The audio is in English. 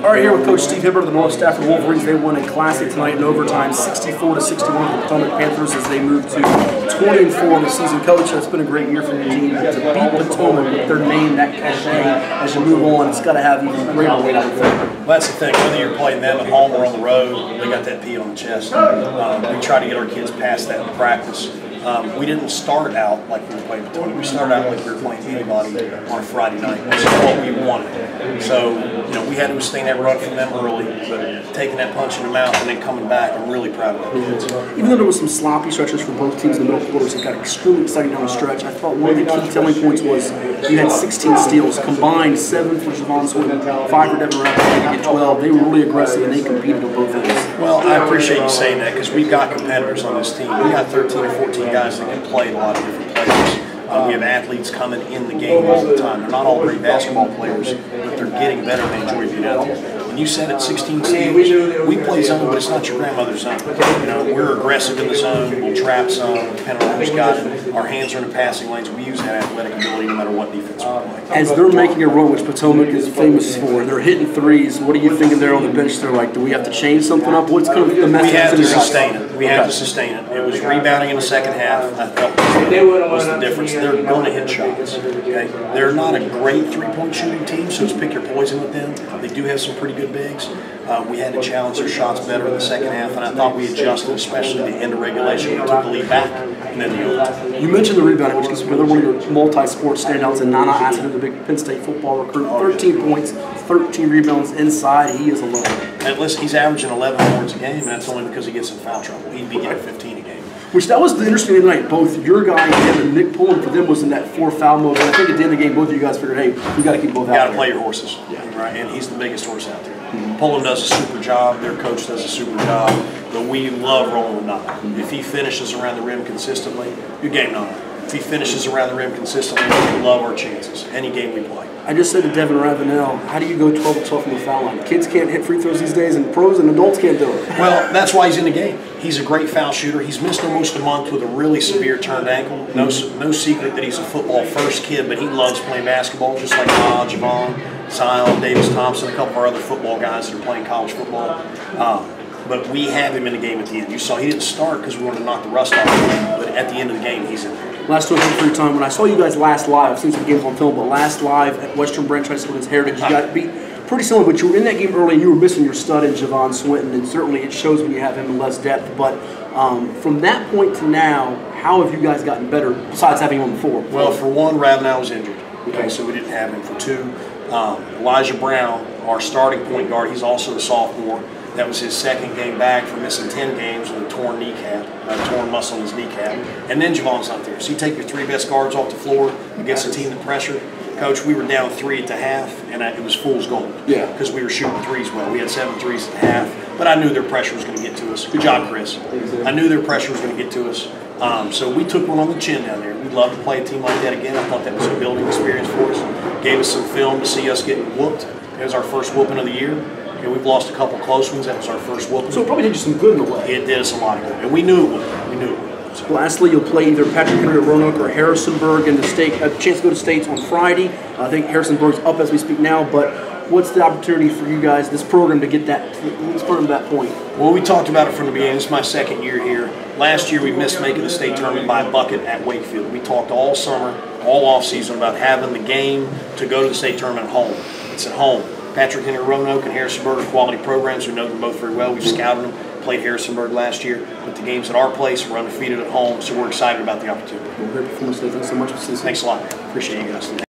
All right, here with Coach Steve Hibberd of the North Stafford Wolverines. They won a classic tonight in overtime, 64-61 for the Potomac Panthers as they move to 20-4 in the season. Coach, it's been a great year for your team. To beat Potomac with their name, that cachet, as you move on, it's got to have even greater weight on the field. Well, that's the thing. Whether you're playing them at home or on the road, they got that P on the chest. We try to get our kids past that in practice. We didn't start out like we were playing Potomac. We started out like we were playing anybody on a Friday night, which is what we wanted. So, we had to sustain that run from them early, but taking that punch in the mouth and then coming back, I'm really proud of the kids. Even though there was some sloppy stretches for both teams in the middle quarters, it got extremely exciting down the stretch. I thought one of the key telling points was you had 16 steals, combined 7 for Javon Swinton, 5 for Devin Rapp, to get 12. They were really aggressive and they competed on both ends. Well, I appreciate you saying that because we've got competitors on this team. We got 13 or 14 guys that can play a lot of different places. We have athletes coming in the game all the time. They're not all great basketball players, but they're getting better and they enjoy being out there. When you said it, 16 steals, we play zone, but it's not your grandmother's zone. We're aggressive in the zone. We'll trap zone, depending on who's got it. Our hands are in the passing lanes. We use that athletic ability no matter what defense we play. As they're making a run, which Potomac is famous for, they're hitting threes. What are you thinking there on the bench? They're like, do we have to change something up? What's kind of the message? We have to sustain it. We have to sustain it. It was rebounding in the second half. I felt was the difference. They're going to hit shots. Okay, they're not a great three-point shooting team, so it's pick your poison with them. They do have some pretty good bigs. We had to challenge their shots better in the second half, and I thought we adjusted, especially the end of regulation. We took the lead back, and then the overtime. You mentioned the rebounding, which is another one of your multi-sport standouts, and Nana Aston, the big Penn State football recruit. 13 points, 13 rebounds inside. He is alone. And listen, he's averaging 11 boards a game, and that's only because he gets in foul trouble. He'd be getting 15 a game. Which that was the interesting thing tonight. Both your guy and Nick Pullen for them was in that 4 foul mode. But I think at the end of the game, both of you guys figured, hey, we got to keep both out. You got to play your horses, right? And he's the biggest horse out there. Pullen does a super job. Their coach does a super job. But we love rolling with Nana. If he finishes around the rim consistently, you game Nana. If he finishes around the rim consistently, we love our chances. Any game we play. I just said to Devin Ravenel, how do you go 12-12 from the foul line? Kids can't hit free throws these days, and pros and adults can't do it. Well, that's why he's in the game. He's a great foul shooter. He's missed almost a month with a really severe turned ankle. No secret that he's a football-first kid, but he loves playing basketball, just like Javon, Zion, Davis Thompson, a couple of our other football guys that are playing college football. But we have him in the game at the end. You saw he didn't start because we wanted to knock the rust off of him, but at the end of the game, he's in there. Last one for your time. When I saw you guys last live, I've seen some games on film, but last live at Western Branch High School against Heritage, you got beat pretty similar, but you were in that game early and you were missing your stud in Javon Swinton, and certainly it shows when you have him in less depth. But from that point to now, how have you guys gotten better besides having him on the floor? Well, for one, Ravenel was injured, okay, so we didn't have him. For two, Elijah Brown, our starting point guard, he's also a sophomore. That was his second game back for missing 10 games with a torn kneecap, a torn muscle in his kneecap. And then Javon's not there. So you take your 3 best guards off the floor against a team that pressured. Coach, we were down 3 at the half, and it was fool's gold. Yeah. Because we were shooting threes well. We had 7 threes at the half, but I knew their pressure was going to get to us. Good job, Chris. I knew their pressure was going to get to us. So we took one on the chin down there. We'd love to play a team like that again. I thought that was a building experience for us. Gave us some film to see us getting whooped. It was our first whooping of the year. Okay, we've lost a couple close ones. That was our first whooping. So it probably did you some good in a way. It did us a lot of good, and we knew it would. We knew it would. So. Lastly, you'll play either Patrick Henry or Roanoke or Harrisonburg in the state. A chance to go to states on Friday. I think Harrisonburg's up as we speak now, but what's the opportunity for you guys, this program, to get that to that point? Well, we talked about it from the beginning. This is my second year here. Last year we missed making the state tournament by a bucket at Wakefield. We talked all summer, all off season about having the game to go to the state tournament at home. It's at home. Patrick Henry, Roanoke, and Harrisonburg are quality programs. We know them both very well. We've scouted them, played Harrisonburg last year. But the game's at our place. We're undefeated at home, so we're excited about the opportunity. Well, great performance today. Thanks so much for seeing us. Thanks a lot, man. Appreciate you guys.